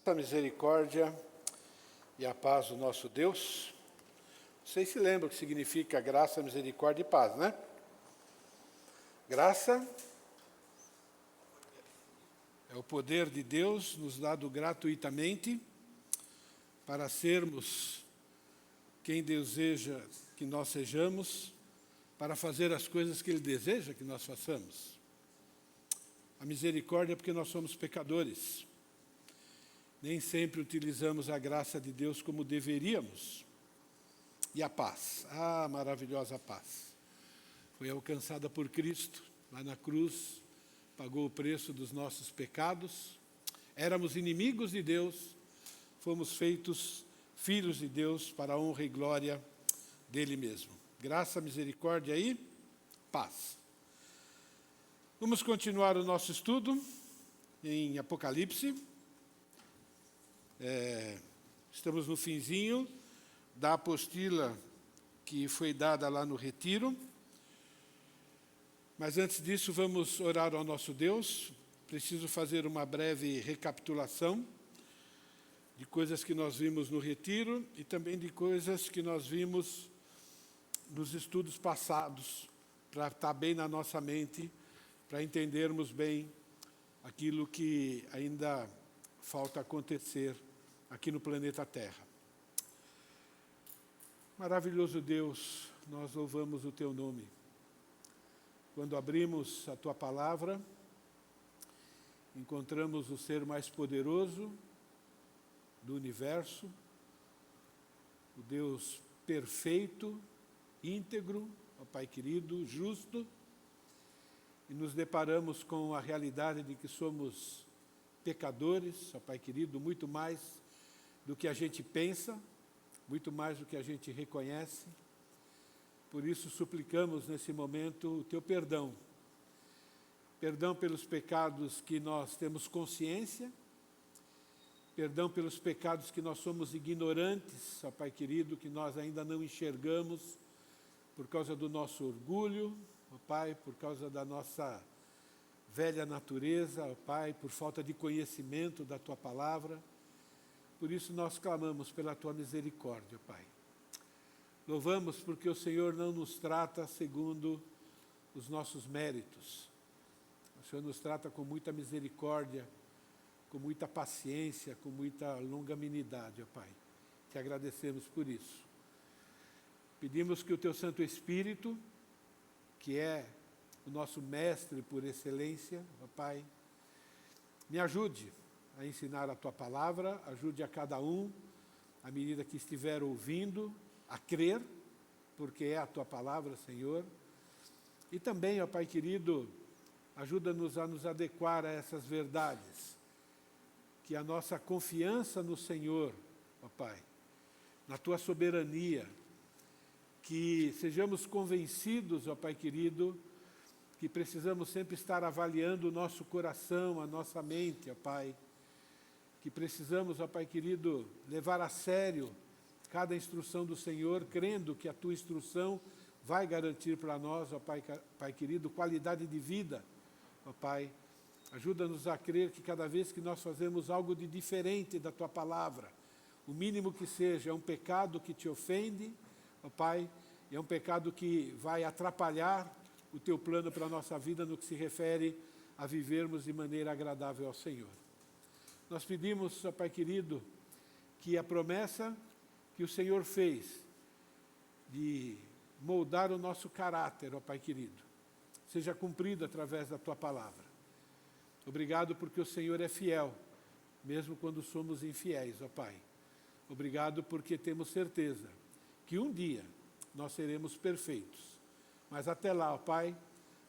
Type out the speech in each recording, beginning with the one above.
A misericórdia e a paz do nosso Deus. Vocês se lembram o que significa graça, misericórdia e paz, né? Graça é o poder de Deus nos dado gratuitamente para sermos quem Deus deseja que nós sejamos, para fazer as coisas que Ele deseja que nós façamos. A misericórdia é porque nós somos pecadores. Nem sempre utilizamos a graça de Deus como deveríamos. E a paz, maravilhosa paz, foi alcançada por Cristo, lá na cruz, pagou o preço dos nossos pecados. Éramos inimigos de Deus, fomos feitos filhos de Deus para a honra e glória dele mesmo. Graça, misericórdia e paz. Vamos continuar o nosso estudo em Apocalipse. Estamos no finzinho da apostila que foi dada lá no retiro. Mas antes disso, vamos orar ao nosso Deus. Preciso fazer uma breve recapitulação de coisas que nós vimos no retiro e também de coisas que nós vimos nos estudos passados, para estar bem na nossa mente, para entendermos bem aquilo que ainda falta acontecer aqui no planeta Terra. Maravilhoso Deus, nós louvamos o Teu nome. Quando abrimos a Tua palavra, encontramos o ser mais poderoso do universo, o Deus perfeito, íntegro, ó Pai querido, justo, e nos deparamos com a realidade de que somos pecadores, ó Pai querido, muito mais do que a gente pensa, muito mais do que a gente reconhece. Por isso suplicamos nesse momento o Teu perdão. Perdão pelos pecados que nós temos consciência, perdão pelos pecados que nós somos ignorantes, ó Pai querido, que nós ainda não enxergamos por causa do nosso orgulho, ó Pai, por causa da nossa velha natureza, ó Pai, por falta de conhecimento da Tua palavra. Por isso nós clamamos pela Tua misericórdia, Pai. Louvamos porque o Senhor não nos trata segundo os nossos méritos. O Senhor nos trata com muita misericórdia, com muita paciência, com muita longanimidade, ó Pai. Te agradecemos por isso. Pedimos que o Teu Santo Espírito, que é o nosso mestre por excelência, ó Pai, me ajude a ensinar a Tua palavra, ajude a cada um, à medida que estiver ouvindo, a crer, porque é a Tua palavra, Senhor. E também, ó Pai querido, ajuda-nos a nos adequar a essas verdades, que a nossa confiança no Senhor, ó Pai, na Tua soberania, que sejamos convencidos, ó Pai querido, que precisamos sempre estar avaliando o nosso coração, a nossa mente, ó Pai, que precisamos, ó Pai querido, levar a sério cada instrução do Senhor, crendo que a Tua instrução vai garantir para nós, ó Pai querido, qualidade de vida, ó Pai. Ajuda-nos a crer que cada vez que nós fazemos algo de diferente da Tua palavra, o mínimo que seja, é um pecado que Te ofende, ó Pai, e é um pecado que vai atrapalhar o Teu plano para a nossa vida no que se refere a vivermos de maneira agradável ao Senhor. Nós pedimos, ó Pai querido, que a promessa que o Senhor fez de moldar o nosso caráter, ó Pai querido, seja cumprida através da Tua palavra. Obrigado porque o Senhor é fiel, mesmo quando somos infiéis, ó Pai. Obrigado porque temos certeza que um dia nós seremos perfeitos. Mas até lá, ó Pai,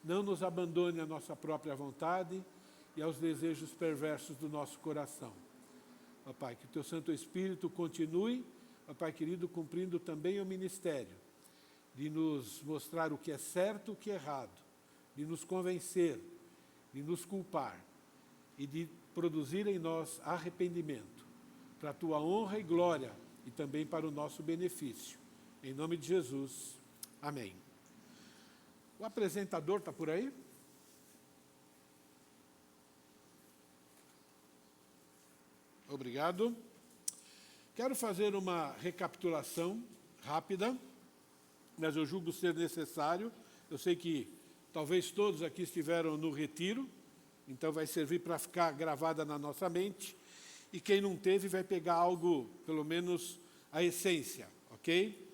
não nos abandone à nossa própria vontade e aos desejos perversos do nosso coração. Ó Pai, que o Teu Santo Espírito continue, ó Pai querido, cumprindo também o ministério de nos mostrar o que é certo e o que é errado, de nos convencer, de nos culpar e de produzir em nós arrependimento, para a Tua honra e glória e também para o nosso benefício. Em nome de Jesus, amém. O apresentador está por aí? Obrigado. Quero fazer uma recapitulação rápida, mas eu julgo ser necessário. Eu sei que talvez todos aqui estiveram no retiro, então vai servir para ficar gravada na nossa mente. E quem não teve vai pegar algo, pelo menos a essência, ok?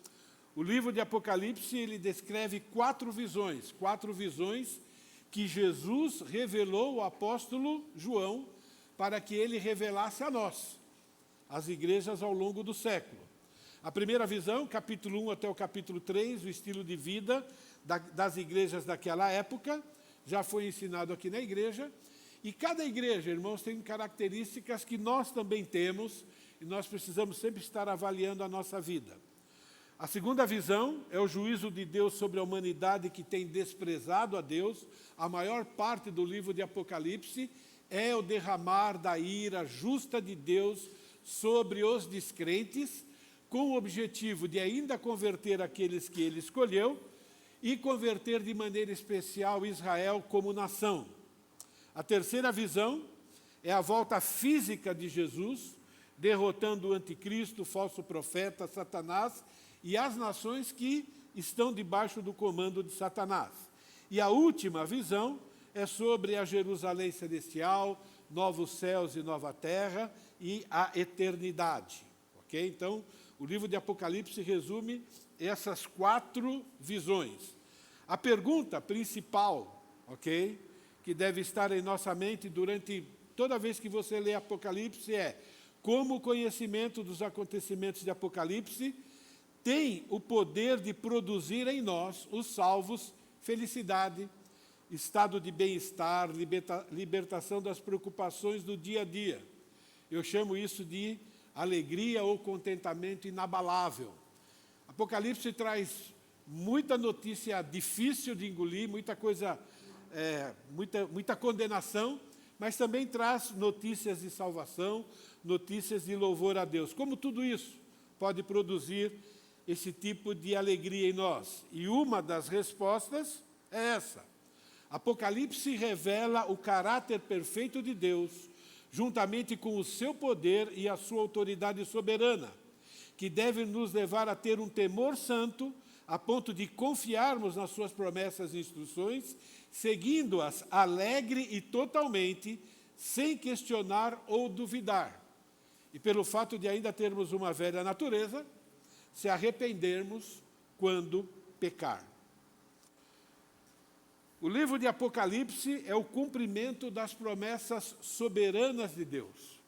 O livro de Apocalipse, ele descreve 4 visões que Jesus revelou ao apóstolo João para que ele revelasse a nós, as igrejas ao longo do século. A primeira visão, capítulo 1 até o capítulo 3, o estilo de vida das igrejas daquela época, já foi ensinado aqui na igreja. E cada igreja, irmãos, tem características que nós também temos e nós precisamos sempre estar avaliando a nossa vida. A segunda visão é o juízo de Deus sobre a humanidade que tem desprezado a Deus. A maior parte do livro de Apocalipse é o derramar da ira justa de Deus sobre os descrentes, com o objetivo de ainda converter aqueles que ele escolheu e converter de maneira especial Israel como nação. A terceira visão é a volta física de Jesus, derrotando o anticristo, o falso profeta, Satanás e as nações que estão debaixo do comando de Satanás. E a última visão é sobre a Jerusalém celestial, novos céus e nova terra e a eternidade. Ok? Então, o livro de Apocalipse resume essas 4 visões. A pergunta principal, ok, que deve estar em nossa mente durante toda vez que você lê Apocalipse é: como o conhecimento dos acontecimentos de Apocalipse tem o poder de produzir em nós, os salvos, felicidade, estado de bem-estar, libertação das preocupações do dia a dia. Eu chamo isso de alegria ou contentamento inabalável. Apocalipse traz muita notícia difícil de engolir, muita coisa, muita condenação, mas também traz notícias de salvação, notícias de louvor a Deus. Como tudo isso pode produzir esse tipo de alegria em nós? E uma das respostas é essa. Apocalipse revela o caráter perfeito de Deus, juntamente com o seu poder e a sua autoridade soberana, que deve nos levar a ter um temor santo, a ponto de confiarmos nas suas promessas e instruções, seguindo-as alegre e totalmente, sem questionar ou duvidar. E pelo fato de ainda termos uma velha natureza, se arrependermos quando pecar. O livro de Apocalipse é o cumprimento das promessas soberanas de Deus.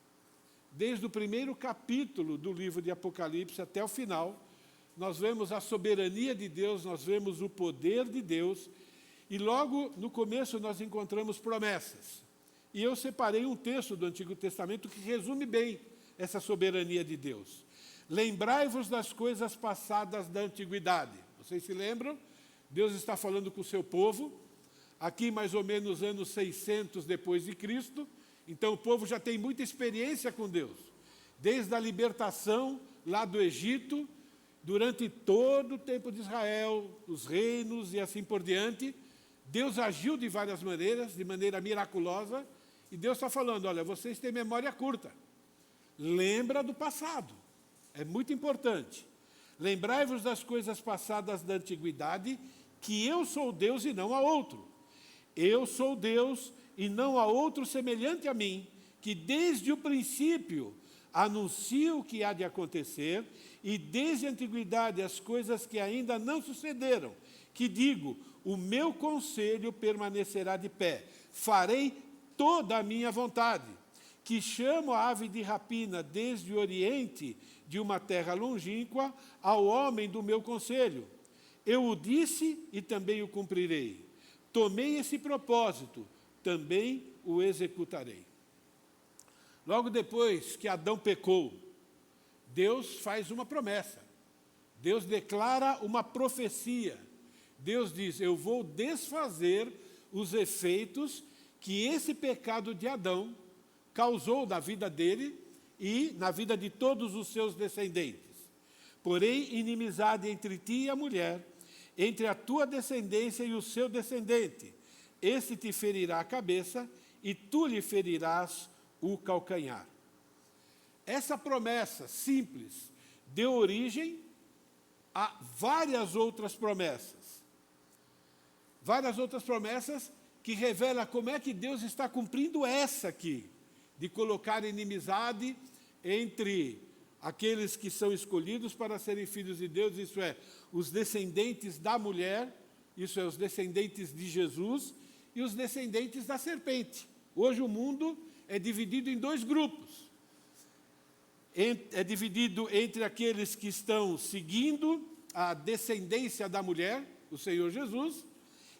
Desde o primeiro capítulo do livro de Apocalipse até o final, nós vemos a soberania de Deus, nós vemos o poder de Deus, e logo no começo nós encontramos promessas. E eu separei um texto do Antigo Testamento que resume bem essa soberania de Deus. Lembrai-vos das coisas passadas da antiguidade. Vocês se lembram? Deus está falando com o seu povo, aqui mais ou menos anos 600 depois de Cristo, então o povo já tem muita experiência com Deus. Desde a libertação lá do Egito, durante todo o tempo de Israel, os reinos e assim por diante, Deus agiu de várias maneiras, de maneira miraculosa, e Deus está falando: olha, vocês têm memória curta, lembra do passado, é muito importante. Lembrai-vos das coisas passadas da antiguidade, que eu sou Deus e não há outro. Eu sou Deus e não há outro semelhante a mim, que desde o princípio anuncio o que há de acontecer, e desde a antiguidade as coisas que ainda não sucederam, que digo: o meu conselho permanecerá de pé, farei toda a minha vontade, que chamo a ave de rapina desde o oriente de uma terra longínqua ao homem do meu conselho. Eu o disse e também o cumprirei. Tomei esse propósito, também o executarei. Logo depois que Adão pecou, Deus faz uma promessa. Deus declara uma profecia. Deus diz: eu vou desfazer os efeitos que esse pecado de Adão causou na vida dele e na vida de todos os seus descendentes. Porém, inimizade entre ti e a mulher, entre a tua descendência e o seu descendente. Esse te ferirá a cabeça e tu lhe ferirás o calcanhar. essa promessa simples deu origem a várias outras promessas. Várias outras promessas que revelam como é que Deus está cumprindo essa aqui, de colocar inimizade entre aqueles que são escolhidos para serem filhos de Deus, isso é, os descendentes da mulher, isso é, os descendentes de Jesus, e os descendentes da serpente. Hoje o mundo é dividido em dois grupos. É dividido entre aqueles que estão seguindo a descendência da mulher, o Senhor Jesus,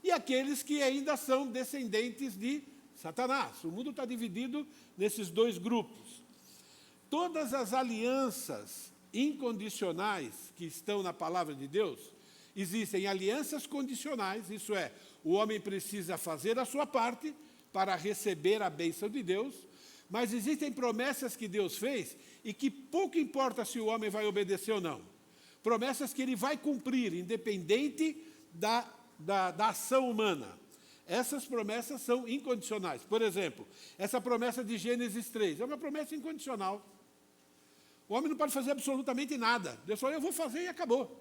e aqueles que ainda são descendentes de Satanás. O mundo está dividido nesses dois grupos. Todas as alianças incondicionais que estão na palavra de Deus, existem alianças condicionais, isso é, o homem precisa fazer a sua parte para receber a bênção de Deus, mas existem promessas que Deus fez e que pouco importa se o homem vai obedecer ou não. Promessas que ele vai cumprir, independente da ação humana. Essas promessas são incondicionais. Por exemplo, essa promessa de Gênesis 3 é uma promessa incondicional. O homem não pode fazer absolutamente nada. Deus falou, eu vou fazer e acabou.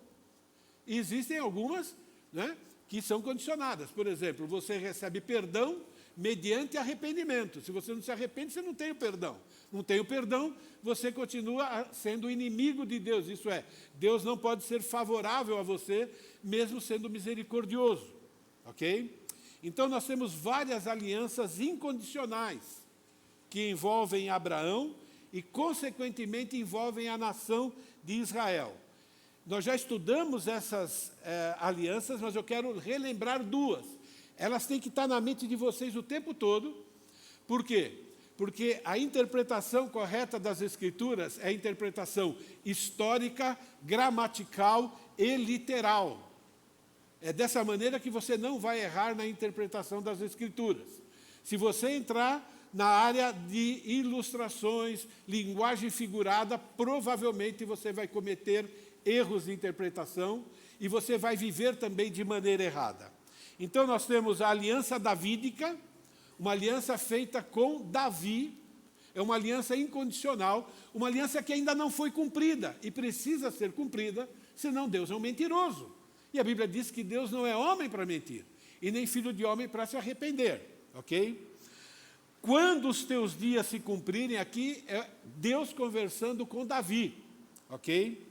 E existem algumas, né, que são condicionadas. Por exemplo, você recebe perdão mediante arrependimento. Se você não se arrepende, você não tem o perdão. Não tem o perdão, você continua sendo inimigo de Deus. Isso é, Deus não pode ser favorável a você, mesmo sendo misericordioso. Ok? Então, nós temos várias alianças incondicionais que envolvem Abraão e, consequentemente, envolvem a nação de Israel. Nós já estudamos essas alianças, mas eu quero relembrar duas. Elas têm que estar na mente de vocês o tempo todo. Por quê? Porque a interpretação correta das Escrituras é a interpretação histórica, gramatical e literal. É dessa maneira que você não vai errar na interpretação das Escrituras. Se você entrar na área de ilustrações, linguagem figurada, provavelmente você vai cometer erros de interpretação e você vai viver também de maneira errada. Então, nós temos a aliança davídica, uma aliança feita com Davi, é uma aliança incondicional, uma aliança que ainda não foi cumprida e precisa ser cumprida, senão Deus é um mentiroso. E a Bíblia diz que Deus não é homem para mentir, e nem filho de homem para se arrepender, ok? Quando os teus dias se cumprirem, aqui é Deus conversando com Davi, ok?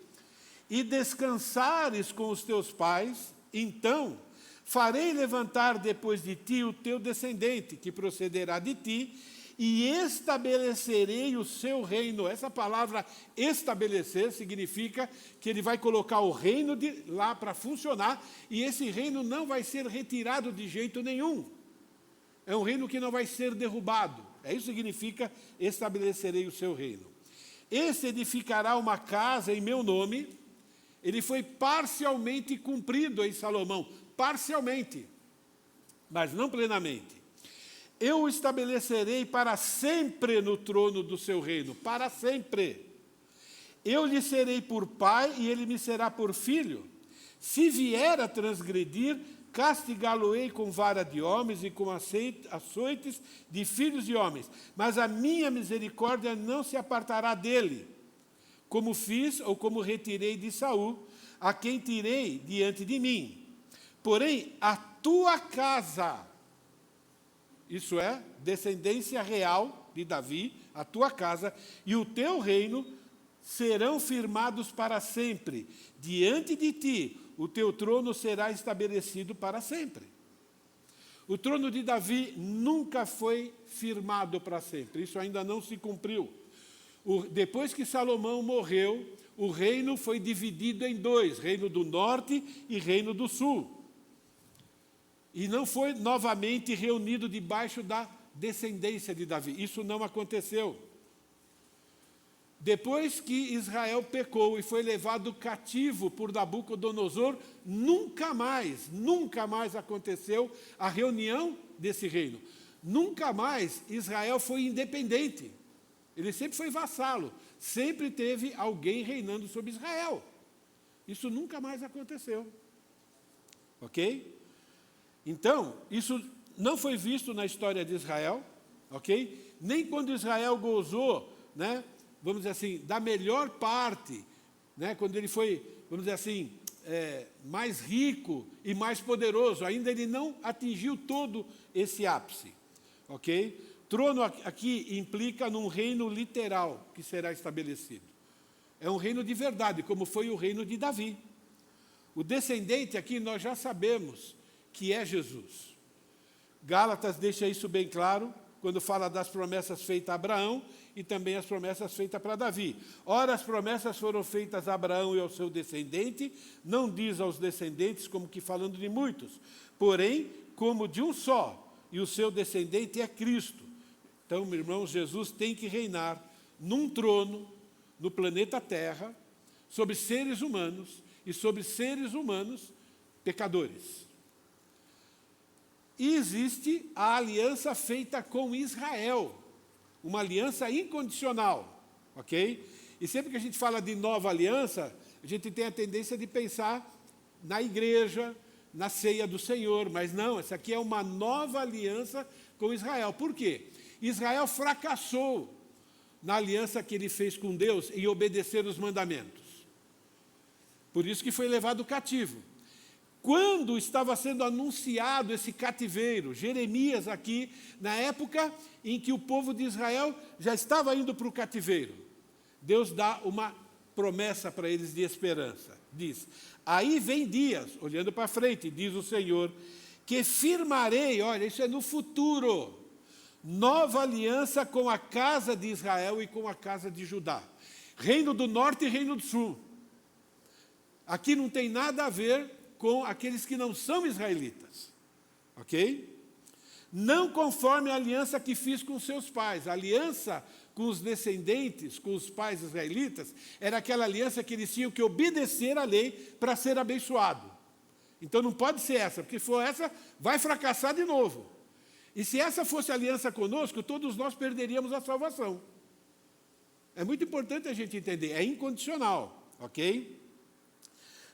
E descansares com os teus pais, então farei levantar depois de ti o teu descendente, que procederá de ti, e estabelecerei o seu reino. Essa palavra estabelecer significa que ele vai colocar o reino lá para funcionar, e esse reino não vai ser retirado de jeito nenhum. É um reino que não vai ser derrubado. É isso que significa estabelecerei o seu reino. Esse edificará uma casa em meu nome. Ele foi parcialmente cumprido em Salomão, parcialmente, mas não plenamente. Eu o estabelecerei para sempre no trono do seu reino, para sempre. Eu lhe serei por pai e ele me será por filho. Se vier a transgredir, castigá-lo-ei com vara de homens e com açoites de filhos de homens. Mas a minha misericórdia não se apartará dele, como fiz ou como retirei de Saul, a quem tirei diante de mim. Porém, a tua casa, isso é, descendência real de Davi, a tua casa e o teu reino serão firmados para sempre. Diante de ti, o teu trono será estabelecido para sempre. O trono de Davi nunca foi firmado para sempre, isso ainda não se cumpriu. Depois que Salomão morreu, o reino foi dividido em dois, reino do norte e reino do sul. E não foi novamente reunido debaixo da descendência de Davi. Isso não aconteceu. Depois que Israel pecou e foi levado cativo por Nabucodonosor, nunca mais aconteceu a reunião desse reino. Nunca mais Israel foi independente. Ele sempre foi vassalo. Sempre teve alguém reinando sobre Israel. Isso nunca mais aconteceu. Ok? Então, isso não foi visto na história de Israel, ok? Nem quando Israel gozou, né, vamos dizer assim, da melhor parte, né, quando ele foi, vamos dizer assim, mais rico e mais poderoso. Ainda ele não atingiu todo esse ápice. Ok? Trono aqui implica num reino literal que será estabelecido. É um reino de verdade, como foi o reino de Davi. O descendente aqui nós já sabemos que é Jesus. Gálatas deixa isso bem claro, quando fala das promessas feitas a Abraão e também as promessas feitas para Davi. Ora, as promessas foram feitas a Abraão e ao seu descendente, não diz aos descendentes como que falando de muitos, porém, como de um só, e o seu descendente é Cristo. Então, meu irmão, Jesus tem que reinar num trono, no planeta Terra, sobre seres humanos e sobre seres humanos pecadores. E existe a aliança feita com Israel, uma aliança incondicional, ok? E sempre que a gente fala de nova aliança, a gente tem a tendência de pensar na igreja, na ceia do Senhor, mas não, essa aqui é uma nova aliança com Israel. Por quê? Israel fracassou na aliança que ele fez com Deus em obedecer os mandamentos. Por isso que foi levado cativo. Quando estava sendo anunciado esse cativeiro, Jeremias aqui, na época em que o povo de Israel já estava indo para o cativeiro, Deus dá uma promessa para eles de esperança. Diz, aí vem dias, olhando para frente, diz o Senhor, que firmarei, olha, isso é no futuro, nova aliança com a casa de Israel e com a casa de Judá. Reino do norte e reino do sul. Aqui não tem nada a ver com aqueles que não são israelitas, ok? Não conforme a aliança que fiz com seus pais. A aliança com os descendentes, com os pais israelitas, era aquela aliança que eles tinham que obedecer à lei para ser abençoado. Então não pode ser essa, porque se for essa, vai fracassar de novo. E se essa fosse a aliança conosco, todos nós perderíamos a salvação. É muito importante a gente entender, é incondicional, ok?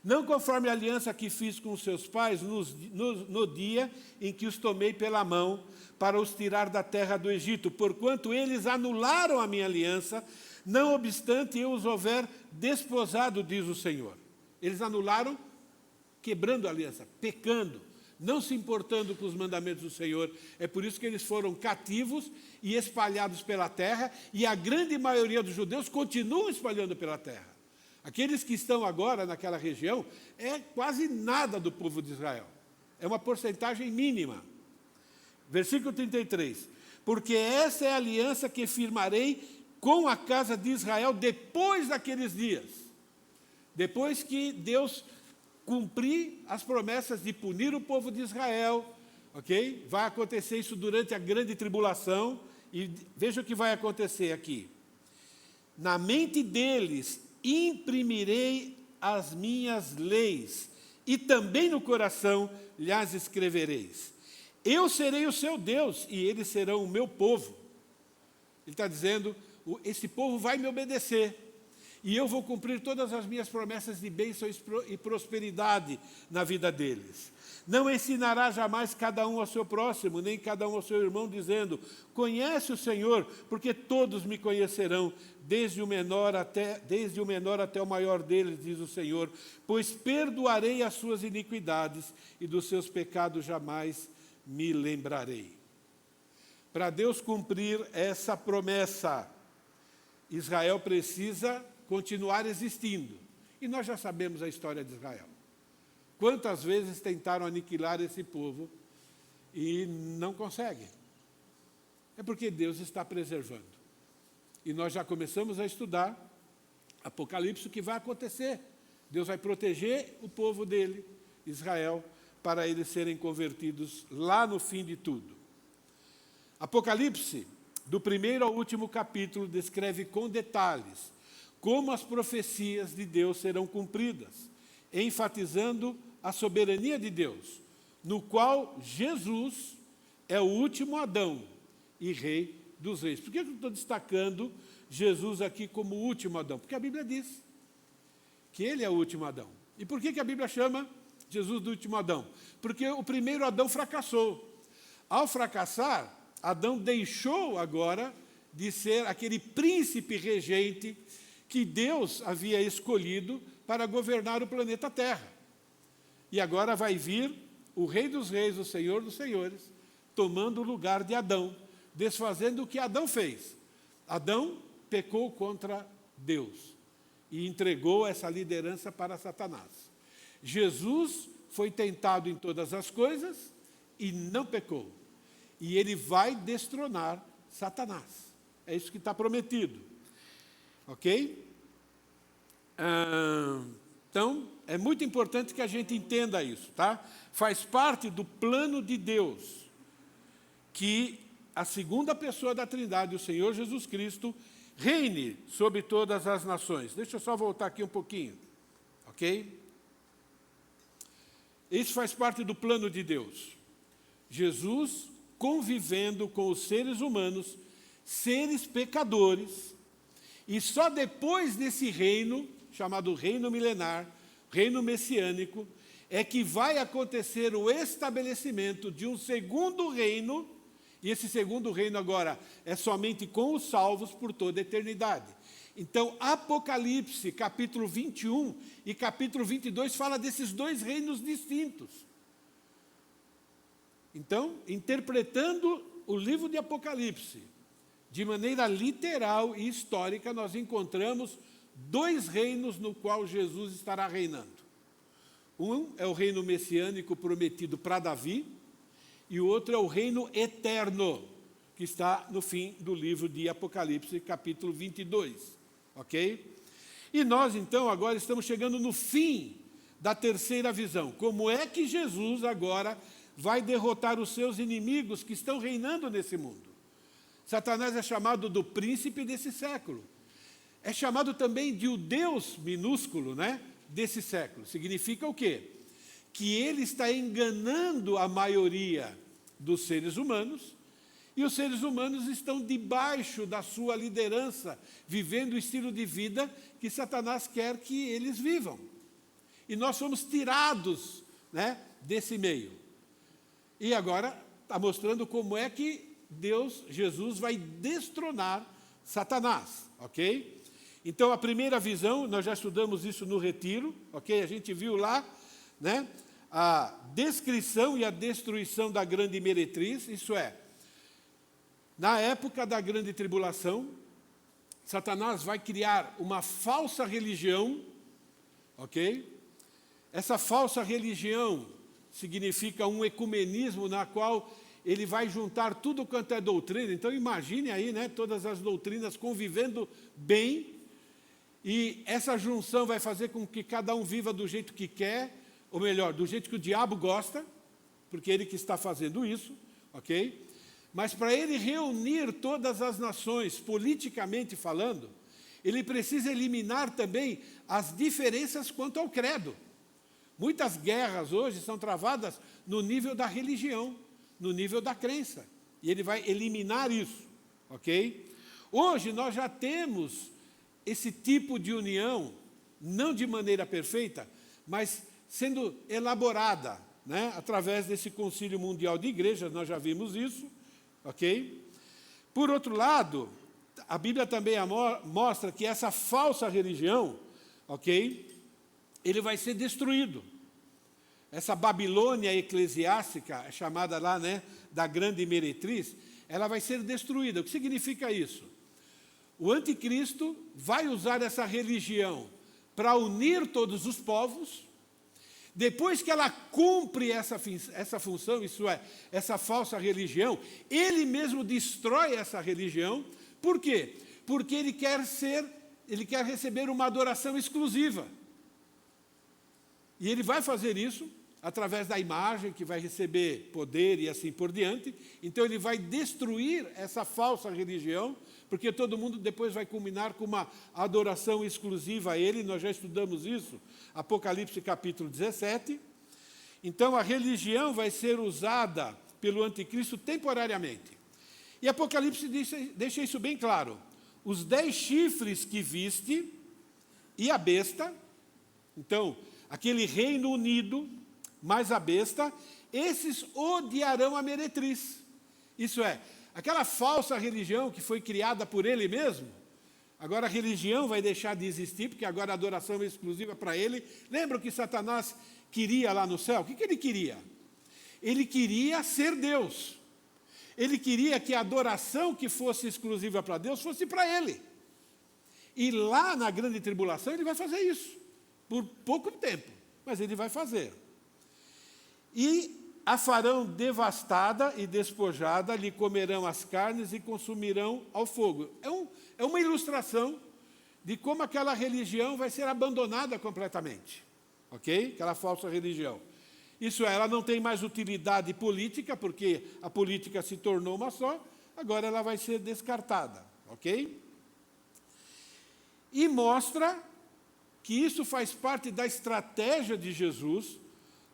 Não conforme a aliança que fiz com os seus pais no dia em que os tomei pela mão para os tirar da terra do Egito, porquanto eles anularam a minha aliança, não obstante eu os houver desposado, diz o Senhor. Eles anularam, quebrando a aliança, pecando, não se importando com os mandamentos do Senhor. É por isso que eles foram cativos e espalhados pela terra, e a grande maioria dos judeus continuam espalhando pela terra. Aqueles que estão agora naquela região é quase nada do povo de Israel. É uma porcentagem mínima. Versículo 33. Porque essa é a aliança que firmarei com a casa de Israel depois daqueles dias. Depois que Deus cumprir as promessas de punir o povo de Israel, ok? Vai acontecer isso durante a grande tribulação. E veja o que vai acontecer aqui. Na mente deles imprimirei as minhas leis, e também no coração lhes escrevereis. Eu serei o seu Deus, e eles serão o meu povo. Ele está dizendo, esse povo vai me obedecer, e eu vou cumprir todas as minhas promessas de bênção e prosperidade na vida deles. Não ensinará jamais cada um ao seu próximo, nem cada um ao seu irmão, dizendo, conhece o Senhor, porque todos me conhecerão, desde o menor até o maior deles, diz o Senhor, pois perdoarei as suas iniquidades, e dos seus pecados jamais me lembrarei. Para Deus cumprir essa promessa, Israel precisa continuar existindo. E nós já sabemos a história de Israel. Quantas vezes tentaram aniquilar esse povo e não conseguem? É porque Deus está preservando. E nós já começamos a estudar Apocalipse, o que vai acontecer. Deus vai proteger o povo dele, Israel, para eles serem convertidos lá no fim de tudo. Apocalipse, do primeiro ao último capítulo, descreve com detalhes como as profecias de Deus serão cumpridas, enfatizando a soberania de Deus, no qual Jesus é o último Adão e rei dos reis. Por que eu estou destacando Jesus aqui como o último Adão? Porque a Bíblia diz que ele é o último Adão. E por que a Bíblia chama Jesus do último Adão? Porque o primeiro Adão fracassou. Ao fracassar, Adão deixou agora de ser aquele príncipe regente que Deus havia escolhido para governar o planeta Terra. E agora vai vir o Rei dos Reis, o Senhor dos Senhores, tomando o lugar de Adão, desfazendo o que Adão fez. Adão pecou contra Deus e entregou essa liderança para Satanás. Jesus foi tentado em todas as coisas e não pecou. E ele vai destronar Satanás. É isso que está prometido. Ok? Então, é muito importante que a gente entenda isso, tá? Faz parte do plano de Deus que a segunda pessoa da Trindade, o Senhor Jesus Cristo, reine sobre todas as nações. Deixa eu só voltar aqui um pouquinho, ok? Isso faz parte do plano de Deus. Jesus convivendo com os seres humanos, seres pecadores, e só depois desse reino, chamado reino milenar, reino messiânico, é que vai acontecer o estabelecimento de um segundo reino, e esse segundo reino agora é somente com os salvos por toda a eternidade. Então, Apocalipse, capítulo 21 e capítulo 22, fala desses dois reinos distintos. Então, interpretando o livro de Apocalipse, de maneira literal e histórica, nós encontramos dois reinos no qual Jesus estará reinando. Um é o reino messiânico prometido para Davi, e o outro é o reino eterno, que está no fim do livro de Apocalipse, capítulo 22. Ok? E nós, então, agora estamos chegando no fim da terceira visão. Como é que Jesus agora vai derrotar os seus inimigos que estão reinando nesse mundo? Satanás é chamado do príncipe desse século. É chamado também de o Deus minúsculo, né, desse século. Significa o quê? Que ele está enganando a maioria dos seres humanos, e os seres humanos estão debaixo da sua liderança, vivendo o estilo de vida que Satanás quer que eles vivam. E nós somos tirados, né, desse meio. E agora está mostrando como é que Jesus vai destronar Satanás, ok? Então, a primeira visão, nós já estudamos isso no retiro, ok? A gente viu lá, né, a descrição e a destruição da grande meretriz, isso é, na época da grande tribulação, Satanás vai criar uma falsa religião, ok? Essa falsa religião significa um ecumenismo na qual ele vai juntar tudo quanto é doutrina. Então, imagine aí, né, todas as doutrinas convivendo bem, e essa junção vai fazer com que cada um viva do jeito que quer, ou melhor, do jeito que o diabo gosta, porque é ele que está fazendo isso, ok? Mas para ele reunir todas as nações, politicamente falando, ele precisa eliminar também as diferenças quanto ao credo. Muitas guerras hoje são travadas no nível da religião, no nível da crença. E ele vai eliminar isso, ok? Hoje nós já temos esse tipo de união, não de maneira perfeita, mas sendo elaborada, né, através desse Concílio Mundial de Igrejas, nós já vimos isso, ok? Por outro lado, a Bíblia também mostra que essa falsa religião, ok, ele vai ser destruído. Essa Babilônia eclesiástica, chamada lá, né, da grande meretriz, ela vai ser destruída. O que significa isso? O anticristo vai usar essa religião para unir todos os povos. Depois que ela cumpre essa função, isso é, essa falsa religião, ele mesmo destrói essa religião. Por quê? Porque ele quer receber uma adoração exclusiva. E ele vai fazer isso através da imagem, que vai receber poder e assim por diante. Então ele vai destruir essa falsa religião, porque todo mundo depois vai culminar com uma adoração exclusiva a ele. Nós já estudamos isso, Apocalipse capítulo 17. Então a religião vai ser usada pelo anticristo temporariamente. E Apocalipse deixa isso bem claro. Os 10 chifres que viste e a besta, então, aquele reino unido, mais a besta, esses odiarão a meretriz. Isso é, aquela falsa religião que foi criada por ele mesmo, agora a religião vai deixar de existir, porque agora a adoração é exclusiva para ele. Lembra o que Satanás queria lá no céu? O que ele queria? Ele queria ser Deus. Ele queria que a adoração que fosse exclusiva para Deus fosse para ele. E lá na grande tribulação ele vai fazer isso, por pouco tempo, mas ele vai fazer. E a farão devastada e despojada, lhe comerão as carnes e consumirão ao fogo. É uma ilustração de como aquela religião vai ser abandonada completamente. Ok? Aquela falsa religião. Isso é, ela não tem mais utilidade política, porque a política se tornou uma só, agora ela vai ser descartada. Ok? E mostra que isso faz parte da estratégia de Jesus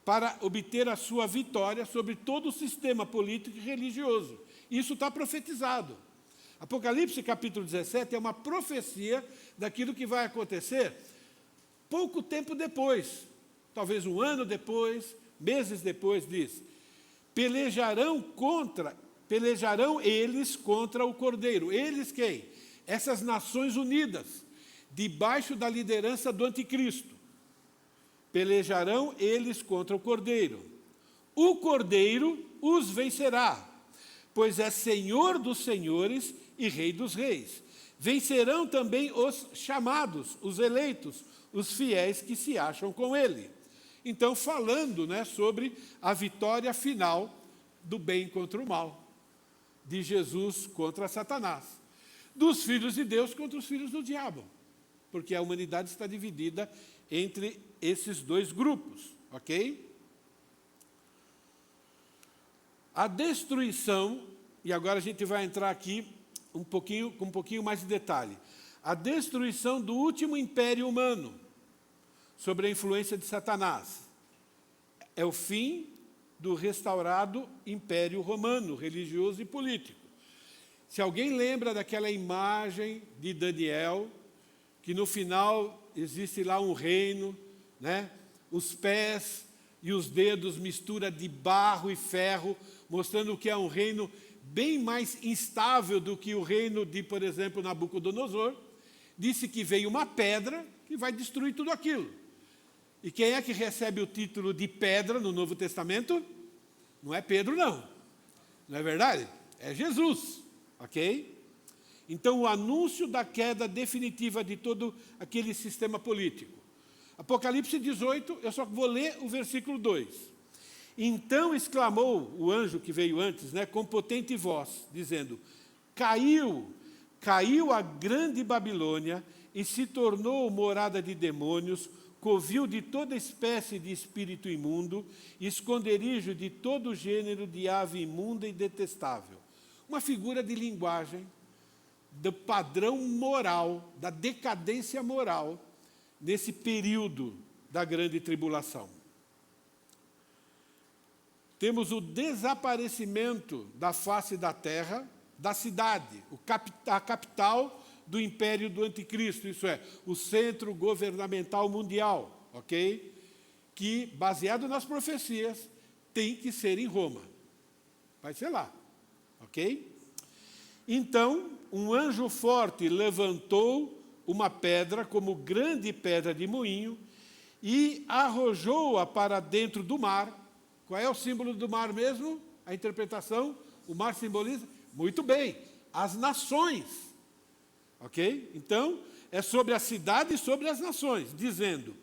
para obter a sua vitória sobre todo o sistema político e religioso. Isso está profetizado. Apocalipse capítulo 17 é uma profecia daquilo que vai acontecer pouco tempo depois, talvez um ano depois, meses depois, diz: pelejarão eles contra o Cordeiro. Eles quem? Essas nações unidas, debaixo da liderança do anticristo. Pelejarão eles contra o Cordeiro. O Cordeiro os vencerá, pois é Senhor dos senhores e Rei dos reis. Vencerão também os chamados, os eleitos, os fiéis que se acham com ele. Então, falando, sobre a vitória final do bem contra o mal, de Jesus contra Satanás, dos filhos de Deus contra os filhos do diabo, porque a humanidade está dividida entre esses dois grupos, ok? A destruição, e agora a gente vai entrar aqui com um pouquinho mais de detalhe. A destruição do último império humano, sob a influência de Satanás, é o fim do restaurado império romano, religioso e político. Se alguém lembra daquela imagem de Daniel, que no final existe lá um reino, os pés e os dedos mistura de barro e ferro, mostrando que é um reino bem mais instável do que o reino de, por exemplo, Nabucodonosor. Disse que veio uma pedra que vai destruir tudo aquilo. E quem é que recebe o título de pedra no Novo Testamento? Não é Pedro, não. Não é verdade? É Jesus, ok? Então, o anúncio da queda definitiva de todo aquele sistema político. Apocalipse 18, eu só vou ler o versículo 2. Então exclamou o anjo que veio antes, com potente voz, dizendo: caiu a grande Babilônia e se tornou morada de demônios, covil de toda espécie de espírito imundo, esconderijo de todo gênero de ave imunda e detestável. Uma figura de linguagem do padrão moral, da decadência moral, nesse período da grande tribulação. Temos o desaparecimento da face da terra, da cidade, a capital do império do anticristo, isso é, o centro governamental mundial, ok? Que, baseado nas profecias, tem que ser em Roma. Vai ser lá, ok? Então, um anjo forte levantou uma pedra como grande pedra de moinho e arrojou-a para dentro do mar. Qual é o símbolo do mar mesmo? A interpretação? O mar simboliza? Muito bem, as nações. Ok? Então, é sobre a cidade e sobre as nações, dizendo: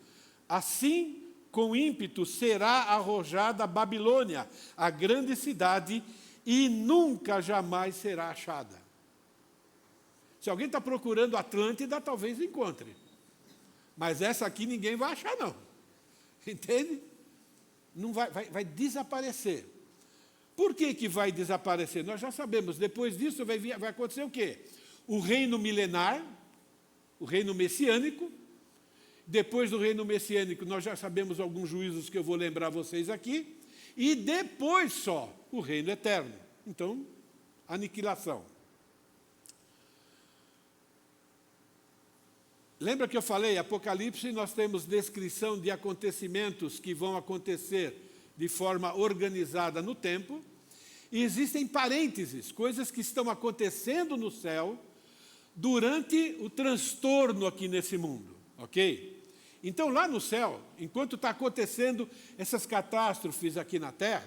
assim, com ímpeto, será arrojada a Babilônia, a grande cidade, e nunca jamais será achada. Se alguém está procurando Atlântida, talvez encontre. Mas essa aqui ninguém vai achar, não. Entende? Não vai desaparecer. Por que vai desaparecer? Nós já sabemos, depois disso vai acontecer o quê? O reino milenar, o reino messiânico. Depois do reino messiânico, nós já sabemos alguns juízos que eu vou lembrar vocês aqui. E depois só, o reino eterno. Então, aniquilação. Lembra que eu falei, Apocalipse, nós temos descrição de acontecimentos que vão acontecer de forma organizada no tempo, e existem parênteses, coisas que estão acontecendo no céu durante o transtorno aqui nesse mundo, ok? Então, lá no céu, enquanto está acontecendo essas catástrofes aqui na terra,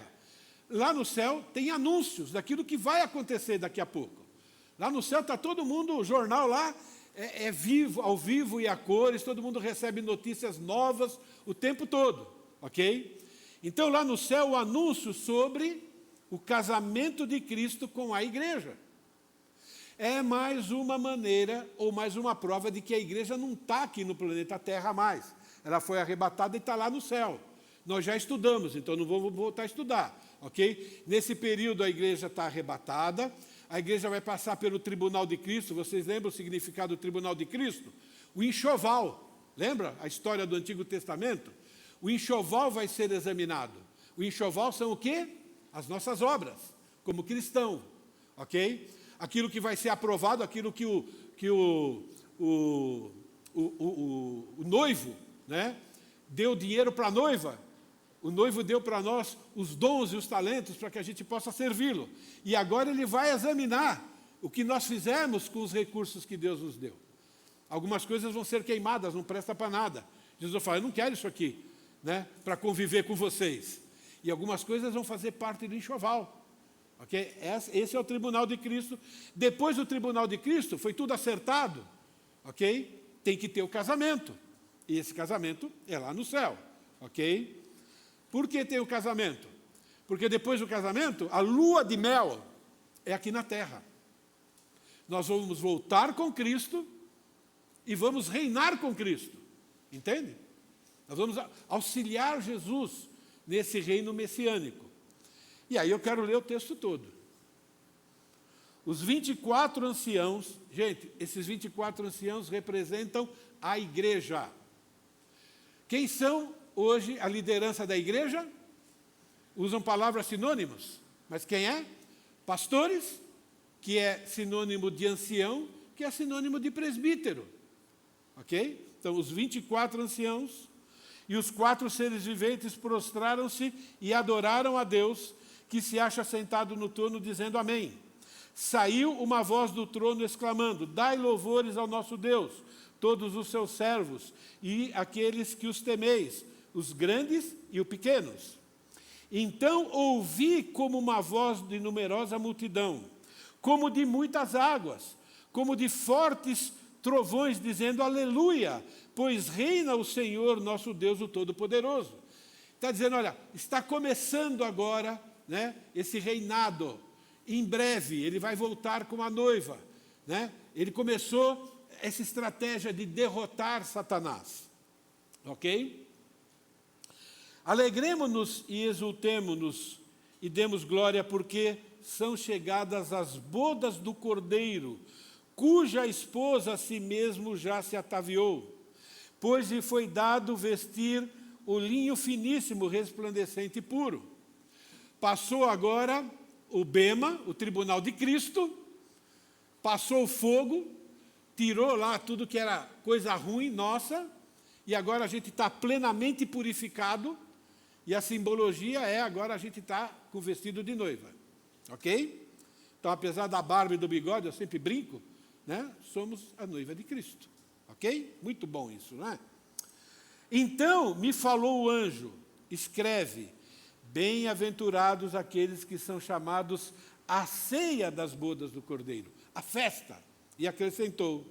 lá no céu tem anúncios daquilo que vai acontecer daqui a pouco. Lá no céu está todo mundo, o jornal lá é vivo, ao vivo e a cores, todo mundo recebe notícias novas o tempo todo, ok? Então, lá no céu, o anúncio sobre o casamento de Cristo com a igreja. É mais uma maneira, ou mais uma prova de que a igreja não está aqui no planeta Terra mais. Ela foi arrebatada e está lá no céu. Nós já estudamos, então não vamos voltar a estudar, ok? Nesse período a igreja está arrebatada, a igreja vai passar pelo tribunal de Cristo. Vocês lembram o significado do tribunal de Cristo? O enxoval, lembra a história do Antigo Testamento? O enxoval vai ser examinado. O enxoval são o quê? As nossas obras, como cristão, ok? Aquilo que vai ser aprovado, aquilo que o noivo, né, deu dinheiro para a noiva. O noivo deu para nós os dons e os talentos para que a gente possa servi-lo. E agora ele vai examinar o que nós fizemos com os recursos que Deus nos deu. Algumas coisas vão ser queimadas, não presta para nada. Jesus fala, eu não quero isso aqui, né, para conviver com vocês. E algumas coisas vão fazer parte do enxoval. Okay? Esse é o tribunal de Cristo. Depois do tribunal de Cristo, foi tudo acertado. Okay? Tem que ter o casamento. E esse casamento é lá no céu. Okay? Por que tem o casamento? Porque depois do casamento, a lua de mel é aqui na terra. Nós vamos voltar com Cristo e vamos reinar com Cristo. Entende? Nós vamos auxiliar Jesus nesse reino messiânico. E aí eu quero ler o texto todo. Os 24 anciãos, gente, esses 24 anciãos representam a igreja. Quem são hoje a liderança da igreja? Usam palavras sinônimas, mas quem é? Pastores, que é sinônimo de ancião, que é sinônimo de presbítero. Ok? Então, os 24 anciãos e os 4 seres viventes prostraram-se e adoraram a Deus, que se acha sentado no trono, dizendo amém. Saiu uma voz do trono exclamando, dai louvores ao nosso Deus, todos os seus servos e aqueles que os temeis, os grandes e os pequenos. Então ouvi como uma voz de numerosa multidão, como de muitas águas, como de fortes trovões, dizendo aleluia, pois reina o Senhor nosso Deus, o Todo-Poderoso. Está dizendo, olha, está começando agora, né, esse reinado. Em breve ele vai voltar com a noiva, né? Ele começou essa estratégia de derrotar Satanás. Ok? Alegremo-nos e exultemo-nos e demos glória, porque são chegadas as bodas do Cordeiro, cuja esposa a si mesmo já se ataviou, pois lhe foi dado vestir o linho finíssimo, resplandecente e puro. Passou agora o bema, o tribunal de Cristo, passou o fogo, tirou lá tudo que era coisa ruim nossa, e agora a gente está plenamente purificado, e a simbologia é agora a gente está com o vestido de noiva. Ok? Então, apesar da barba e do bigode, eu sempre brinco, né? Somos a noiva de Cristo. Ok? Muito bom isso, não é? Então me falou o anjo, escreve, bem-aventurados aqueles que são chamados à ceia das bodas do Cordeiro, a festa. E acrescentou,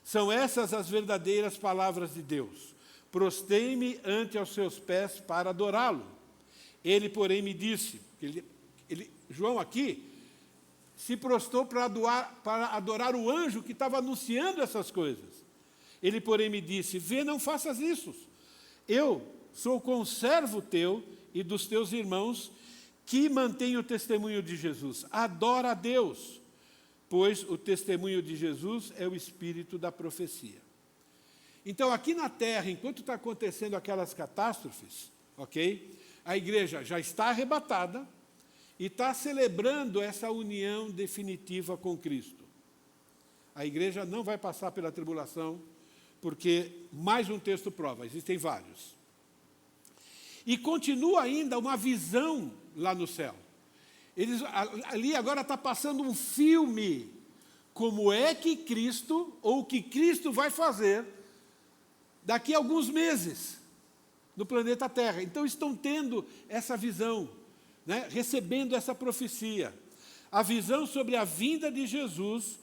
são essas as verdadeiras palavras de Deus. Prostei-me ante aos seus pés para adorá-lo. Ele, porém, me disse, João aqui se prostrou para adorar o anjo que estava anunciando essas coisas. Ele, porém, me disse, vê, não faças isso. Eu sou conservo teu e dos teus irmãos que mantêm o testemunho de Jesus. Adora a Deus, pois o testemunho de Jesus é o espírito da profecia. Então, aqui na terra, enquanto está acontecendo aquelas catástrofes, ok? A igreja já está arrebatada e está celebrando essa união definitiva com Cristo. A igreja não vai passar pela tribulação, porque mais um texto prova, existem vários. E continua ainda uma visão lá no céu. Ali agora está passando um filme, como é que Cristo, ou o que Cristo vai fazer daqui a alguns meses no planeta Terra. Então estão tendo essa visão, né? Recebendo essa profecia. A visão sobre a vinda de Jesus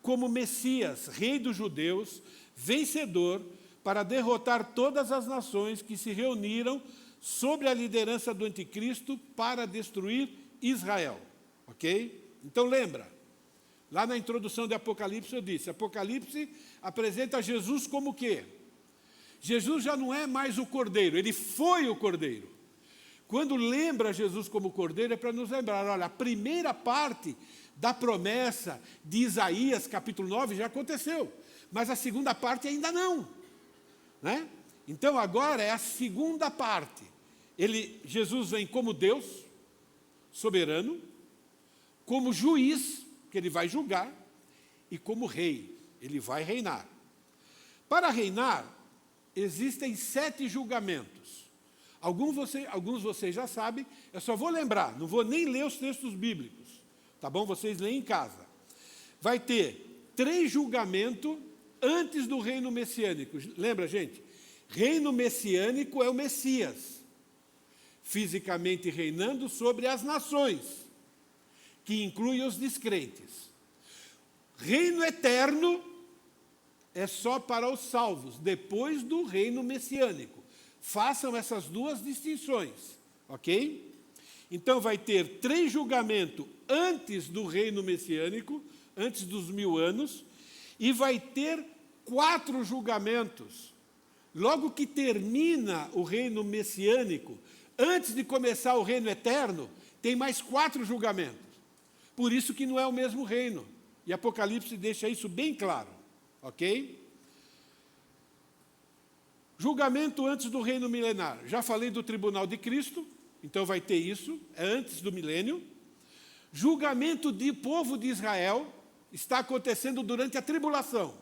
como Messias, Rei dos Judeus, vencedor, para derrotar todas as nações que se reuniram sob a liderança do Anticristo para destruir Israel. Ok? Então lembra, lá na introdução de Apocalipse eu disse, Apocalipse apresenta Jesus como o quê? Jesus já não é mais o Cordeiro, ele foi o Cordeiro. Quando lembra Jesus como Cordeiro, é para nos lembrar, olha, a primeira parte da promessa de Isaías, capítulo 9, já aconteceu, mas a segunda parte ainda não. Né? Então agora é a segunda parte. Jesus vem como Deus, soberano, como juiz, que ele vai julgar, e como rei, ele vai reinar. Para reinar, existem 7 julgamentos. Alguns de vocês já sabem, eu só vou lembrar, não vou nem ler os textos bíblicos, tá bom? Vocês leem em casa. Vai ter 3 julgamentos antes do reino messiânico. Lembra, gente? Reino messiânico é o Messias, fisicamente reinando sobre as nações, que inclui os descrentes. Reino eterno é só para os salvos, depois do reino messiânico. Façam essas 2 distinções, ok? Então vai ter 3 julgamentos antes do reino messiânico, antes dos 1000 anos, e vai ter 4 julgamentos. Logo que termina o reino messiânico, antes de começar o reino eterno, tem mais 4 julgamentos. Por isso que não é o mesmo reino. E Apocalipse deixa isso bem claro, ok? Julgamento antes do reino milenar. Já falei do tribunal de Cristo, então vai ter isso, é antes do milênio. Julgamento de povo de Israel está acontecendo durante a tribulação.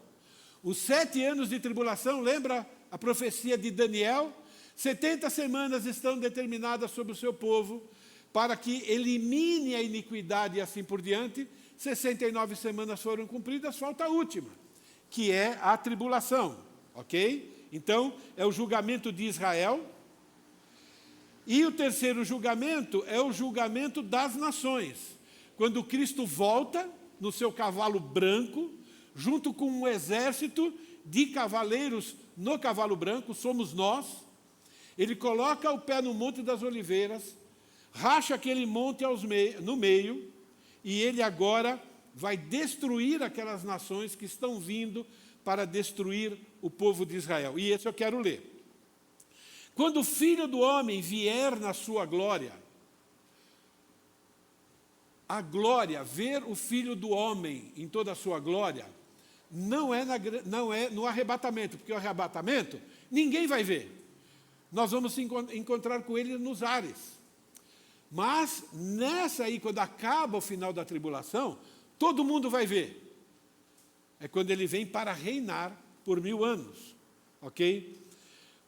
Os 7 anos de tribulação, lembra a profecia de Daniel? 70 semanas estão determinadas sobre o seu povo, para que elimine a iniquidade e assim por diante. 69 semanas foram cumpridas, falta a última, que é a tribulação, ok? Então, é o julgamento de Israel. E o terceiro julgamento é o julgamento das nações. Quando Cristo volta no seu cavalo branco, junto com um exército de cavaleiros no cavalo branco, somos nós. Ele coloca o pé no Monte das Oliveiras, racha aquele monte no meio, e ele agora vai destruir aquelas nações que estão vindo para destruir o povo de Israel. E esse eu quero ler. Quando o Filho do Homem vier na sua glória, a glória, ver o Filho do Homem em toda a sua glória, não é no arrebatamento, porque o arrebatamento ninguém vai ver. Nós vamos encontrar com ele nos ares. Mas nessa aí, quando acaba o final da tribulação, todo mundo vai ver. É quando ele vem para reinar por 1000 anos, ok?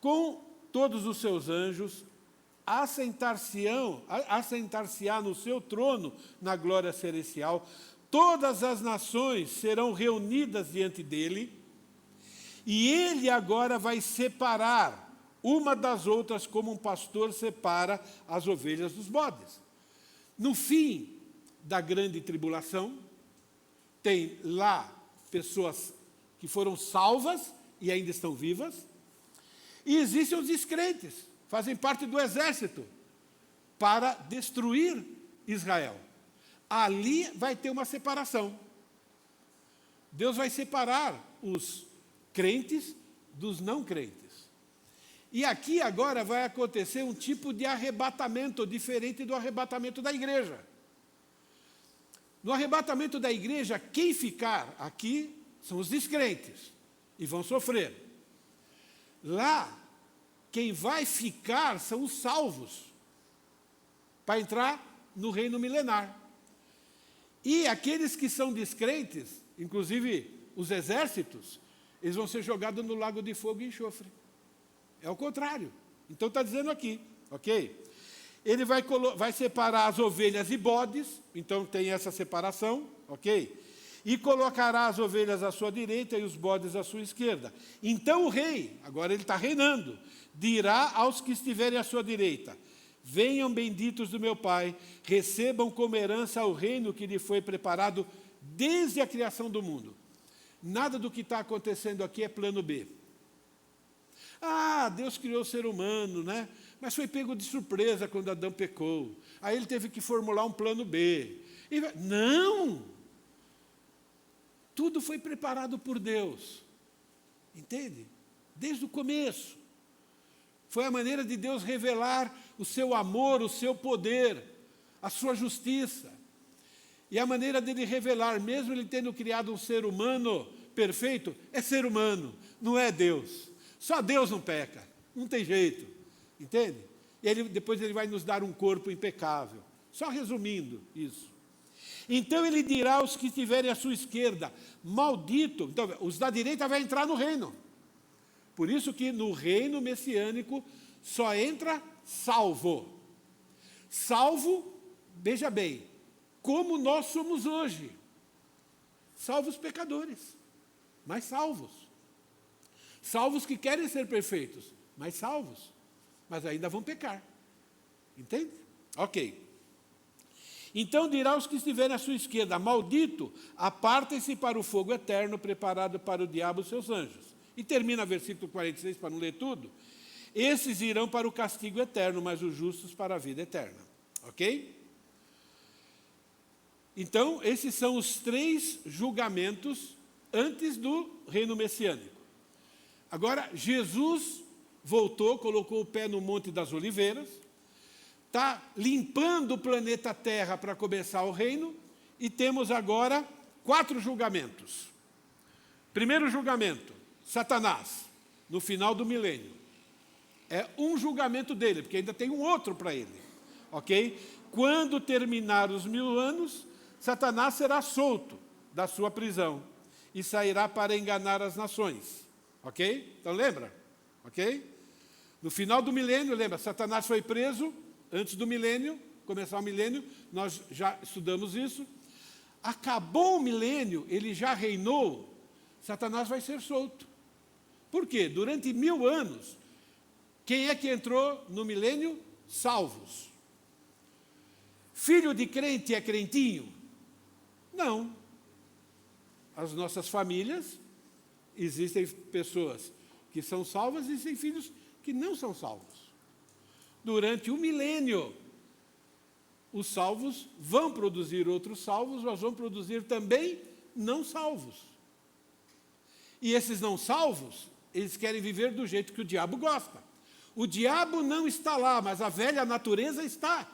Com todos os seus anjos, assentar-se-á no seu trono na glória celestial. Todas as nações serão reunidas diante dele, e ele agora vai separar uma das outras, como um pastor separa as ovelhas dos bodes. No fim da grande tribulação, tem lá pessoas que foram salvas e ainda estão vivas, e existem os descrentes, fazem parte do exército, para destruir Israel. Ali vai ter uma separação. Deus vai separar os crentes dos não crentes. E aqui agora vai acontecer um tipo de arrebatamento diferente do arrebatamento da igreja. No arrebatamento da igreja, quem ficar aqui são os descrentes e vão sofrer. Lá, quem vai ficar são os salvos, para entrar no reino milenar. E aqueles que são descrentes, inclusive os exércitos, eles vão ser jogados no lago de fogo e enxofre. É o contrário. Então está dizendo aqui, ok? Ele vai separar as ovelhas e bodes, então tem essa separação, ok? E colocará as ovelhas à sua direita e os bodes à sua esquerda. Então o rei, agora ele está reinando, dirá aos que estiverem à sua direita: venham benditos do meu Pai, recebam como herança o reino que lhe foi preparado desde a criação do mundo. Nada do que está acontecendo aqui é plano B. Ah, Deus criou o ser humano, né? Mas foi pego de surpresa quando Adão pecou. Aí ele teve que formular um plano B. Não! Tudo foi preparado por Deus. Entende? Desde o começo. Foi a maneira de Deus revelar o seu amor, o seu poder, a sua justiça. E a maneira dele revelar, mesmo ele tendo criado um ser humano perfeito, é ser humano, não é Deus. Só Deus não peca, não tem jeito. Entende? E depois ele vai nos dar um corpo impecável. Só resumindo isso. Então ele dirá aos que estiverem à sua esquerda: maldito. Então, os da direita vão entrar no reino. Por isso que no reino messiânico só entra salvo. Salvo, veja bem, como nós somos hoje. Salvos pecadores, mas salvos. Salvos que querem ser perfeitos, mas salvos. Mas ainda vão pecar. Entende? Ok. Então dirá aos que estiverem à sua esquerda: maldito, apartem-se para o fogo eterno, preparado para o diabo e seus anjos. E termina versículo 46, para não ler tudo. Esses irão para o castigo eterno, mas os justos para a vida eterna. Ok? Então, esses são os 3 julgamentos antes do reino messiânico. Agora, Jesus voltou, colocou o pé no Monte das Oliveiras, está limpando o planeta Terra para começar o reino, e temos agora 4 julgamentos. Primeiro julgamento: Satanás, no final do milênio. É um julgamento dele, porque ainda tem um outro para ele. Ok? Quando terminar os 1000 anos, Satanás será solto da sua prisão e sairá para enganar as nações. Ok? Então lembra? Ok? No final do milênio, lembra, Satanás foi preso antes do milênio, começar o milênio, nós já estudamos isso. Acabou o milênio, ele já reinou, Satanás vai ser solto. Por quê? Durante 1000 anos, quem é que entrou no milênio? Salvos. Filho de crente é crentinho? Não. As nossas famílias, existem pessoas que são salvas e existem filhos que não são salvos. Durante o milênio, os salvos vão produzir outros salvos, mas vão produzir também não salvos. E esses não salvos, eles querem viver do jeito que o diabo gosta. O diabo não está lá, mas a velha natureza está.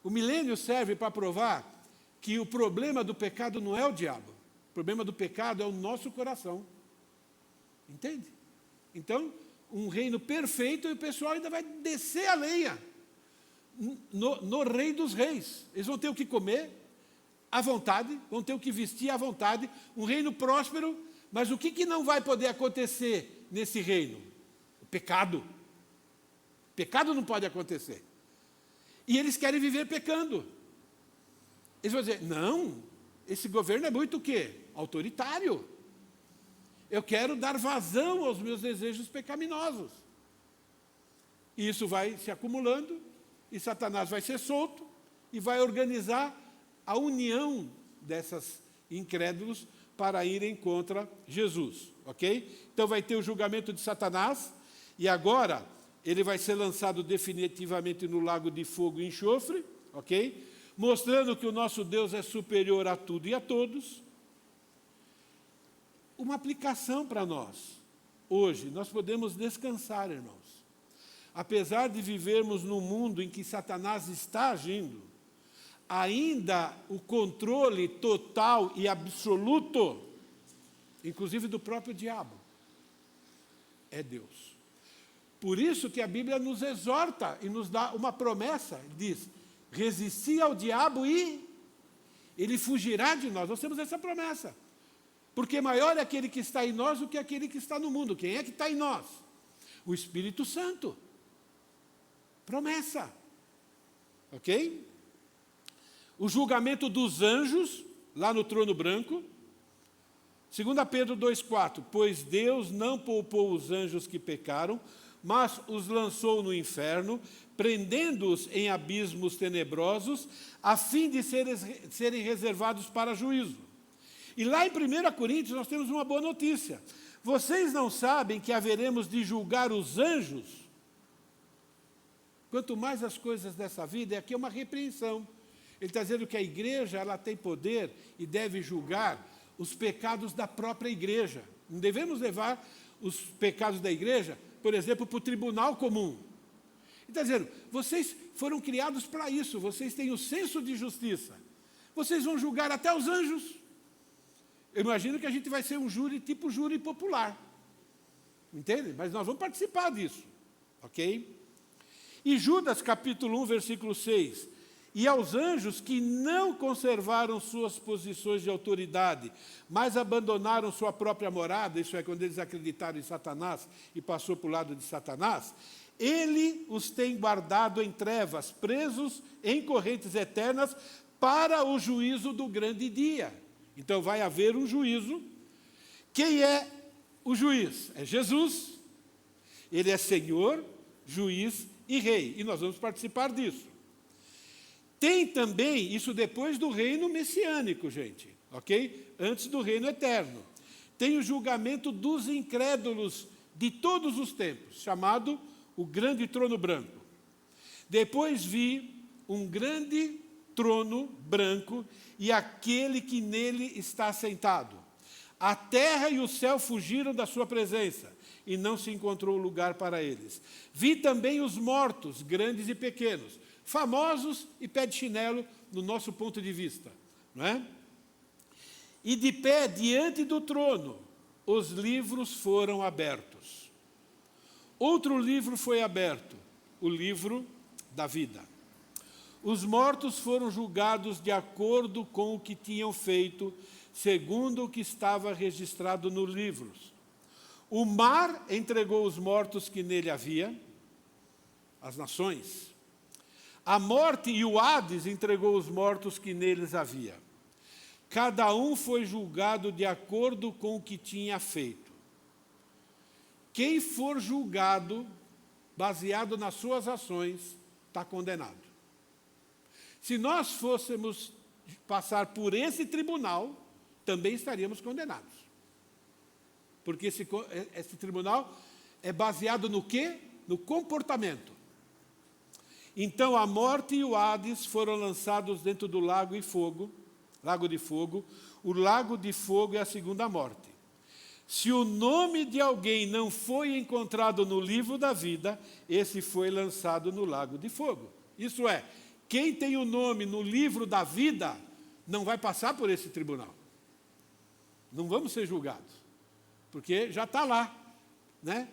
O milênio serve para provar que o problema do pecado não é o diabo. O problema do pecado é o nosso coração. Entende? Então, um reino perfeito, e o pessoal ainda vai descer a lenha no rei dos reis. Eles vão ter o que comer à vontade, vão ter o que vestir à vontade, um reino próspero, mas o que não vai poder acontecer nesse reino? O pecado. O pecado não pode acontecer. E eles querem viver pecando. Eles vão dizer: não, esse governo é muito o quê? Autoritário. Eu quero dar vazão aos meus desejos pecaminosos. E isso vai se acumulando, e Satanás vai ser solto, e vai organizar a união dessas incrédulos para irem contra Jesus. Ok? Então vai ter o julgamento de Satanás, e agora ele vai ser lançado definitivamente no lago de fogo e enxofre, ok? Mostrando que o nosso Deus é superior a tudo e a todos. Uma aplicação para nós. Hoje, nós podemos descansar, irmãos. Apesar de vivermos num mundo em que Satanás está agindo, ainda o controle total e absoluto, inclusive do próprio diabo, é Deus. Por isso que a Bíblia nos exorta e nos dá uma promessa, diz: resisti ao diabo e ele fugirá de nós. Nós temos essa promessa. Porque maior é aquele que está em nós do que aquele que está no mundo. Quem é que está em nós? O Espírito Santo. Promessa. Ok? O julgamento dos anjos, lá no trono branco. 2 Pedro 2,4, pois Deus não poupou os anjos que pecaram, mas os lançou no inferno, prendendo-os em abismos tenebrosos, a fim de serem reservados para juízo. E lá em 1 Coríntios nós temos uma boa notícia. Vocês não sabem que haveremos de julgar os anjos? Quanto mais as coisas dessa vida, aqui é uma repreensão. Ele está dizendo que a igreja ela tem poder e deve julgar os pecados da própria igreja. Não devemos levar os pecados da igreja, por exemplo, para o tribunal comum. Ele está dizendo, vocês foram criados para isso, vocês têm o senso de justiça. Vocês vão julgar até os anjos. Eu imagino que a gente vai ser um júri, tipo júri popular. Entende? Mas nós vamos participar disso. Ok? E Judas, capítulo 1, versículo 6. E aos anjos que não conservaram suas posições de autoridade, mas abandonaram sua própria morada, isso é, quando eles acreditaram em Satanás e passou para o lado de Satanás, ele os tem guardado em trevas, presos em correntes eternas, para o juízo do grande dia. Então vai haver um juízo. Quem é o juiz? É Jesus. Ele é Senhor, juiz e rei. E nós vamos participar disso. Tem também, isso depois do reino messiânico, gente, ok? Antes do reino eterno. Tem o julgamento dos incrédulos de todos os tempos, chamado o grande trono branco. Depois vi um grande trono branco e aquele que nele está sentado. A terra e o céu fugiram da sua presença e não se encontrou lugar para eles. Vi também os mortos, grandes e pequenos, famosos e pé de chinelo, no nosso ponto de vista. Não é? E de pé diante do trono, os livros foram abertos. Outro livro foi aberto, o livro da vida. Os mortos foram julgados de acordo com o que tinham feito, segundo o que estava registrado nos livros. O mar entregou os mortos que nele havia, as nações. A morte e o Hades entregou os mortos que neles havia. Cada um foi julgado de acordo com o que tinha feito. Quem for julgado, baseado nas suas ações, está condenado. Se nós fôssemos passar por esse tribunal, também estaríamos condenados. Porque esse tribunal é baseado no quê? No comportamento. Então a morte e o Hades foram lançados dentro do lago de fogo. O lago de fogo é a segunda morte. Se o nome de alguém não foi encontrado no livro da vida, esse foi lançado no lago de fogo. Isso é, quem tem o nome no livro da vida não vai passar por esse tribunal. Não vamos ser julgados, porque já está lá, né?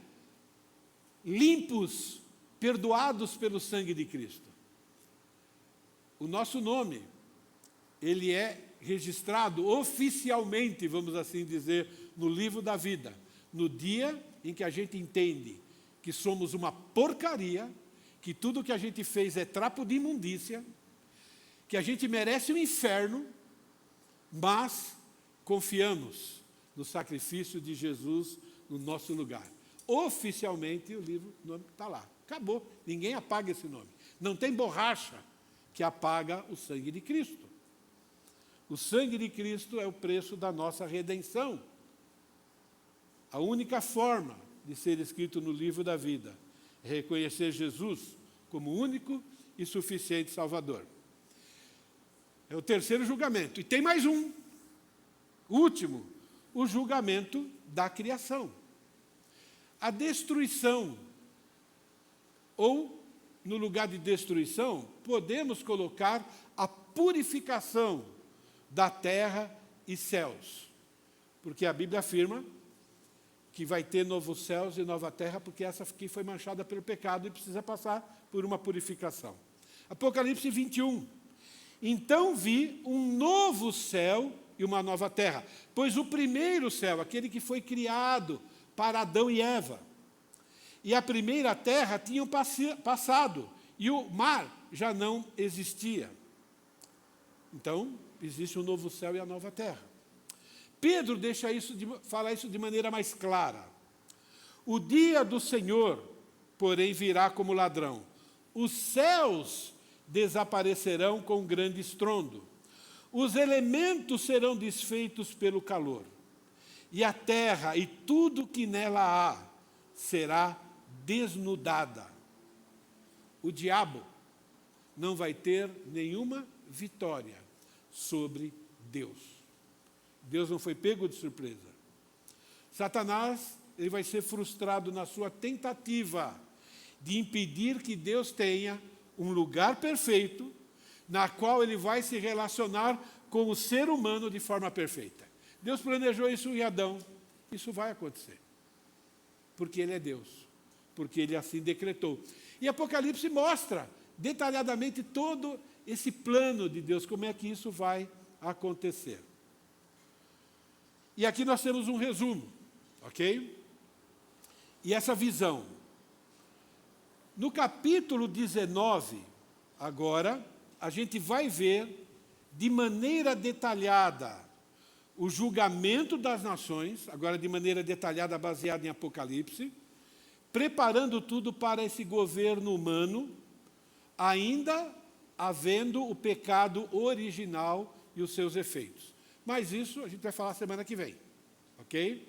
Limpos, perdoados pelo sangue de Cristo. O nosso nome, ele é registrado oficialmente, vamos assim dizer, no livro da vida, no dia em que a gente entende que somos uma porcaria, que tudo que a gente fez é trapo de imundícia, que a gente merece o inferno, mas confiamos no sacrifício de Jesus no nosso lugar. Oficialmente, o nome está lá. Acabou. Ninguém apaga esse nome. Não tem borracha que apaga o sangue de Cristo. O sangue de Cristo é o preço da nossa redenção. A única forma de ser escrito no livro da vida é reconhecer Jesus como único e suficiente Salvador. É o terceiro julgamento. E tem mais um. O último, o julgamento da criação. A destruição, ou, no lugar de destruição, podemos colocar a purificação da terra e céus. Porque a Bíblia afirma que vai ter novos céus e nova terra, porque essa aqui foi manchada pelo pecado e precisa passar por uma purificação. Apocalipse 21. Então vi um novo céu e uma nova terra, pois o primeiro céu, aquele que foi criado para Adão e Eva, e a primeira terra tinham passado, E o mar já não existia. Então, existe um novo céu e a nova terra. Pedro fala isso de maneira mais clara. O dia do Senhor, porém, virá como ladrão. Os céus desaparecerão com grande estrondo. Os elementos serão desfeitos pelo calor. E a terra e tudo que nela há será desnudada. O diabo não vai ter nenhuma vitória sobre Deus. Deus não foi pego de surpresa. Satanás, ele vai ser frustrado na sua tentativa de impedir que Deus tenha um lugar perfeito, na qual ele vai se relacionar com o ser humano de forma perfeita. Deus planejou isso em Adão. Isso vai acontecer. Porque ele é Deus. Porque ele assim decretou. E Apocalipse mostra detalhadamente todo esse plano de Deus, como é que isso vai acontecer. E aqui nós temos um resumo, ok? E essa visão. No capítulo 19, agora, a gente vai ver de maneira detalhada o julgamento das nações, agora de maneira detalhada baseada em Apocalipse, preparando tudo para esse governo humano, ainda havendo o pecado original e os seus efeitos. Mas isso a gente vai falar semana que vem, ok?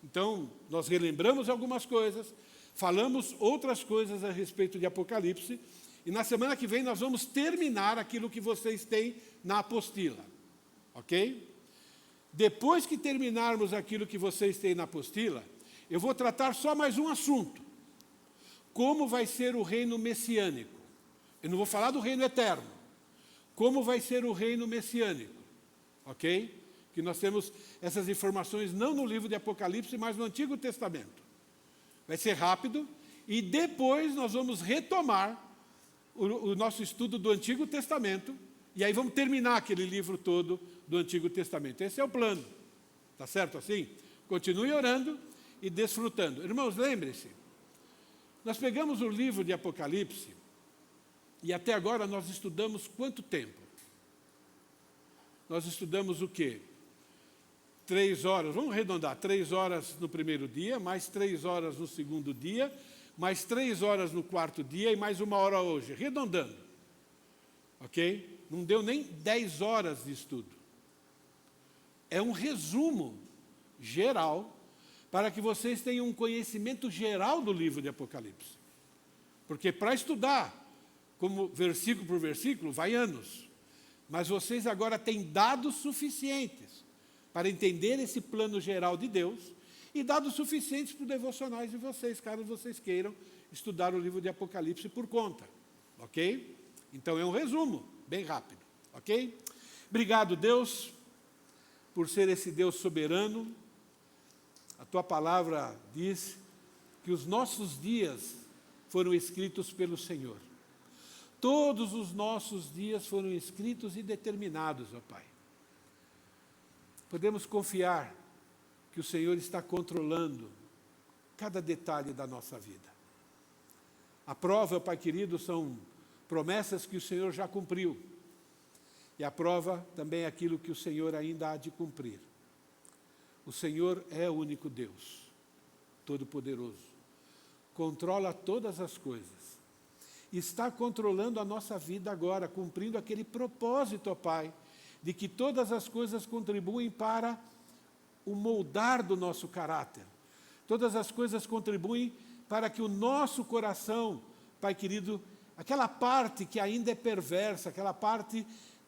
Então, nós relembramos algumas coisas, falamos outras coisas a respeito de Apocalipse, e na semana que vem nós vamos terminar aquilo que vocês têm na apostila, ok? Depois que terminarmos aquilo que vocês têm na apostila, eu vou tratar só mais um assunto. Como vai ser o reino messiânico? Eu não vou falar do reino eterno. Como vai ser o reino messiânico? Ok? Que nós temos essas informações não no livro de Apocalipse, mas no Antigo Testamento. Vai ser rápido e depois nós vamos retomar o nosso estudo do Antigo Testamento e aí vamos terminar aquele livro todo do Antigo Testamento. Esse é o plano. Tá certo assim? Continue orando e desfrutando. Irmãos, lembre-se, nós pegamos o livro de Apocalipse e até agora nós estudamos quanto tempo? Nós estudamos o quê? 3 horas, vamos arredondar, 3 horas no primeiro dia, mais 3 horas no segundo dia, mais 3 horas no quarto dia e mais 1 hora hoje, arredondando. Ok? Não deu nem 10 horas de estudo. É um resumo geral para que vocês tenham um conhecimento geral do livro de Apocalipse. Porque para estudar, como versículo por versículo, vai anos. Mas vocês agora têm dados suficientes para entender esse plano geral de Deus e dados suficientes para os devocionais de vocês, caso vocês queiram estudar o livro de Apocalipse por conta. Ok? Então é um resumo, bem rápido. Ok? Obrigado, Deus, por ser esse Deus soberano. A tua palavra diz que os nossos dias foram escritos pelo Senhor. Todos os nossos dias foram escritos e determinados, ó Pai. Podemos confiar que o Senhor está controlando cada detalhe da nossa vida. A prova, Pai querido, são promessas que o Senhor já cumpriu. E a prova também é aquilo que o Senhor ainda há de cumprir. O Senhor é o único Deus, Todo-Poderoso. Controla todas as coisas. Está controlando a nossa vida agora, cumprindo aquele propósito, ó Pai, de que todas as coisas contribuem para o moldar do nosso caráter. Todas as coisas contribuem para que o nosso coração, Pai querido, aquela parte que ainda é perversa, aquela parte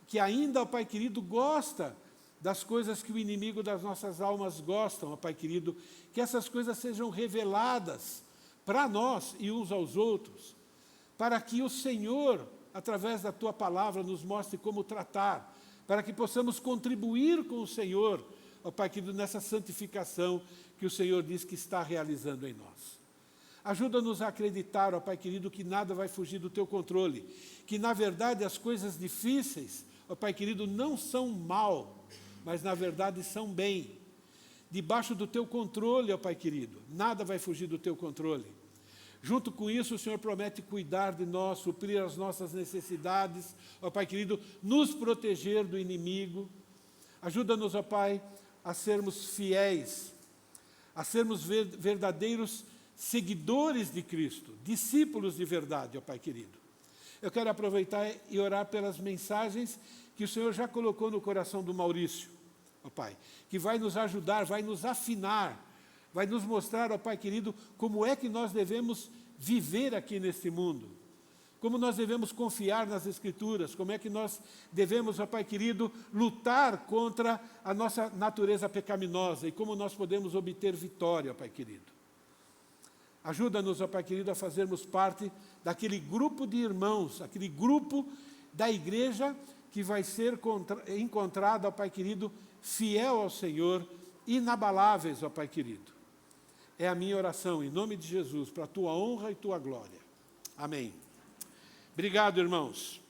que ainda, ó Pai querido, gosta das coisas que o inimigo das nossas almas gostam, ó Pai querido, que essas coisas sejam reveladas para nós e uns aos outros, para que o Senhor, através da Tua palavra, nos mostre como tratar, para que possamos contribuir com o Senhor, ó Pai querido, nessa santificação que o Senhor diz que está realizando em nós. Ajuda-nos a acreditar, ó Pai querido, que nada vai fugir do Teu controle, que na verdade as coisas difíceis, ó Pai querido, não são mal, mas na verdade são bem. Debaixo do Teu controle, ó Pai querido, nada vai fugir do Teu controle. Junto com isso, o Senhor promete cuidar de nós, suprir as nossas necessidades, ó Pai querido, nos proteger do inimigo. Ajuda-nos, ó Pai, a sermos fiéis, a sermos verdadeiros seguidores de Cristo, discípulos de verdade, ó Pai querido. Eu quero aproveitar e orar pelas mensagens que o Senhor já colocou no coração do Maurício, ó Pai, que vai nos ajudar, vai nos afinar, vai nos mostrar, ó Pai querido, como é que nós devemos viver aqui neste mundo, como nós devemos confiar nas Escrituras, como é que nós devemos, ó Pai querido, lutar contra a nossa natureza pecaminosa e como nós podemos obter vitória, ó Pai querido. Ajuda-nos, ó Pai querido, a fazermos parte daquele grupo de irmãos, aquele grupo da igreja que vai ser encontrado, ó Pai querido, fiel ao Senhor, inabaláveis, ó Pai querido. É a minha oração, em nome de Jesus, para a tua honra e tua glória. Amém. Obrigado, irmãos.